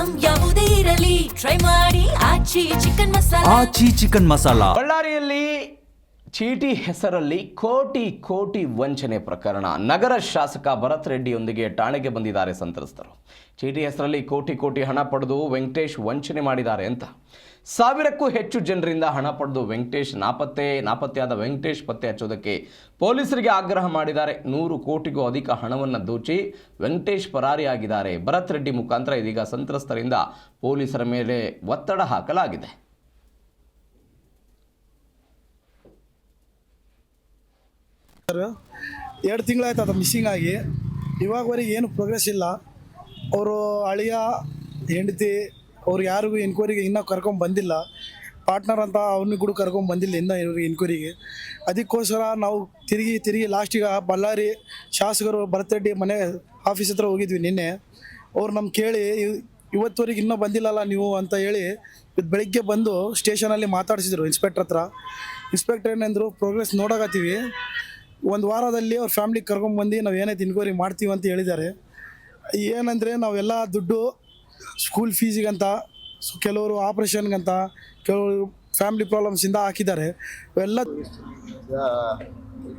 Item ಯಾವುದೇ ಇರಲಿ try ಮಾಡಿ ಆಚಿ ಚಿಕನ್ ಮಸಾಲಾ. ಬಳ್ಳಾರಿಯಲ್ಲಿ ಚೀಟಿ ಹೆಸರಲ್ಲಿ ಕೋಟಿ ವಂಚನೆ ಪ್ರಕರಣ. ನಗರ ಶಾಸಕ ಭರತ್ ರೆಡ್ಡಿಯೊಂದಿಗೆ ಠಾಣೆಗೆ ಬಂದಿದ್ದಾರೆ ಸಂತ್ರಸ್ತರು. ಚೀಟಿ ಹೆಸರಲ್ಲಿ ಕೋಟಿ ಹಣ ಪಡೆದು ವೆಂಕಟೇಶ್ ವಂಚನೆ ಮಾಡಿದ್ದಾರೆ ಅಂತ 1000ಕ್ಕೂ ಹೆಚ್ಚು ಜನರಿಂದ ಹಣ ಪಡೆದು ನಾಪತ್ತೆಯಾದ ವೆಂಕಟೇಶ್ ಪತ್ತೆ ಹಚ್ಚೋದಕ್ಕೆ ಪೊಲೀಸರಿಗೆ ಆಗ್ರಹ ಮಾಡಿದ್ದಾರೆ. 100 ಕೋಟಿಗೂ ಅಧಿಕ ಹಣವನ್ನು ದೋಚಿ ವೆಂಕಟೇಶ್ ಪರಾರಿಯಾಗಿದ್ದಾರೆ. ಭರತ್ ರೆಡ್ಡಿ ಮುಖಾಂತರ ಇದೀಗ ಸಂತ್ರಸ್ತರಿಂದ ಪೊಲೀಸರ ಮೇಲೆ ಒತ್ತಡ ಹಾಕಲಾಗಿದೆ. ಎರಡು ತಿಂಗಳಾಯ್ತು ಅದು ಮಿಸ್ಸಿಂಗ್ ಆಗಿ. ಇವಾಗವರೆಗೆ ಏನು ಪ್ರೋಗ್ರೆಸ್ ಇಲ್ಲ. ಅವರು ಅಳಿಯ ಹೆಂಡತಿ ಅವ್ರು ಯಾರಿಗೂ ಎನ್ಕ್ವೈರಿಗೆ ಇನ್ನೂ ಕರ್ಕೊಂಡು ಬಂದಿಲ್ಲ. ಪಾರ್ಟ್ನರ್ ಅಂತ ಅವ್ನಿಗೆ ಕೂಡ ಕರ್ಕೊಂಡು ಬಂದಿಲ್ಲ ಇನ್ನೂ ಇವ್ರಿಗೆ ಎನ್ಕ್ವೈರಿಗೆ. ಅದಕ್ಕೋಸ್ಕರ ನಾವು ತಿರುಗಿ ಲಾಸ್ಟಿಗೆ ಬಳ್ಳಾರಿ ಶಾಸಕರು ಭರತ್ ರೆಡ್ಡಿ ಮನೆ ಆಫೀಸ್ ಹತ್ರ ಹೋಗಿದ್ವಿ ನಿನ್ನೆ. ಅವ್ರು ನಮ್ಗೆ ಕೇಳಿ ಇವತ್ತುವರೆಗೆ ಇನ್ನೂ ಬಂದಿಲ್ಲಲ್ಲ ನೀವು ಅಂತ ಹೇಳಿ ಬೆಳಿಗ್ಗೆ ಬಂದು ಸ್ಟೇಷನಲ್ಲಿ ಮಾತಾಡಿಸಿದ್ರು ಇನ್ಸ್ಪೆಕ್ಟ್ರ್ ಹತ್ರ. ಇನ್ಸ್ಪೆಕ್ಟರ್ ಏನಂದರು, ಪ್ರೋಗ್ರೆಸ್ ನೋಡಕತ್ತೀವಿ, 1 ವಾರದಲ್ಲಿ ಅವ್ರ ಫ್ಯಾಮ್ಲಿಗೆ ಕರ್ಕೊಂಡ್ಬಂದು ನಾವು ಏನಾಯ್ತು ಇನ್ಕ್ವೈರಿ ಮಾಡ್ತೀವಿ ಅಂತ ಹೇಳಿದ್ದಾರೆ. ಏನಂದರೆ ನಾವೆಲ್ಲ ದುಡ್ಡು ಸ್ಕೂಲ್ ಫೀಸಿಗಂತ, ಕೆಲವರು ಆಪ್ರೇಷನ್ಗಂತ, ಕೆಲವರು ಫ್ಯಾಮ್ಲಿ ಪ್ರಾಬ್ಲಮ್ಸಿಂದ ಹಾಕಿದ್ದಾರೆ. ಎಲ್ಲ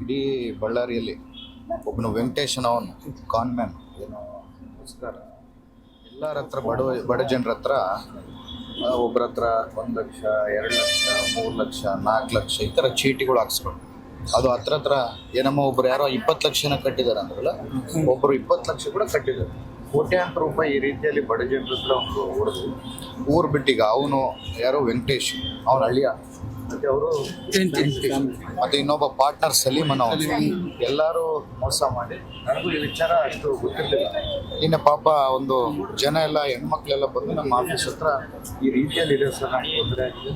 ಇಡೀ ಬಳ್ಳಾರಿಯಲ್ಲಿ ಒಬ್ಬನು ವೆಂಕಟೇಶನ್, ಅವನು ಕಾನ್ಮ್ಯಾನ್, ಏನು ಎಲ್ಲರ ಹತ್ರ ಬಡ ಜನರ ಹತ್ರ ಒಬ್ಬರ ಹತ್ರ 1 ಲಕ್ಷ, 2 ಲಕ್ಷ, 3 ಲಕ್ಷ, 4 ಲಕ್ಷ ಈ ಥರ ಚೀಟಿಗಳು ಹಾಕ್ಸ್ಕೊಂಡು ಅದು ಹತ್ರ ಏನಮ್ಮ ಒಬ್ರು ಯಾರೋ 20 ಲಕ್ಷನ ಕಟ್ಟಿದ್ದಾರೆ ಅಂದ್ರಲ್ಲ, ಒಬ್ಬರು 20 ಲಕ್ಷ ಕೂಡ ಕಟ್ಟಿದ್ದಾರೆ. ಕೋಟ್ಯಾಂತರ ರೂಪಾಯಿ ಈ ರೀತಿಯಲ್ಲಿ ಬಡ ಜನರ ಹತ್ರ ಒಂದು ಹೊಡೆದು ಊರು ಬಿಟ್ಟೀಗ ಅವನು ಯಾರೋ ವೆಂಕಟೇಶ್, ಅವನ ಹಳ್ಳಿಯ ಮತ್ತೆ ಅವರು ಮತ್ತೆ ಇನ್ನೊಬ್ಬ ಪಾರ್ಟ್ನರ್ ಸಲೀಮ್ ಅನ್ನೋ ಎಲ್ಲರೂ ಮೋಸ ಮಾಡಿ ನನಗೂ ಈ ವಿಚಾರ ಅಷ್ಟು ಗೊತ್ತಿರಲಿಲ್ಲ. ಇನ್ನು ಪಾಪ ಒಂದು ಜನ ಎಲ್ಲ ಹೆಣ್ಮಕ್ಳೆಲ್ಲ ಬಂದು ನಮ್ಮ ಆಫೀಸ್ ಹತ್ರ ಈ ರೀತಿಯಲ್ಲಿ ಇದೆ ಸರ್, ನಮ್ಗೆ ತೊಂದರೆ ಆಗಿದೆ,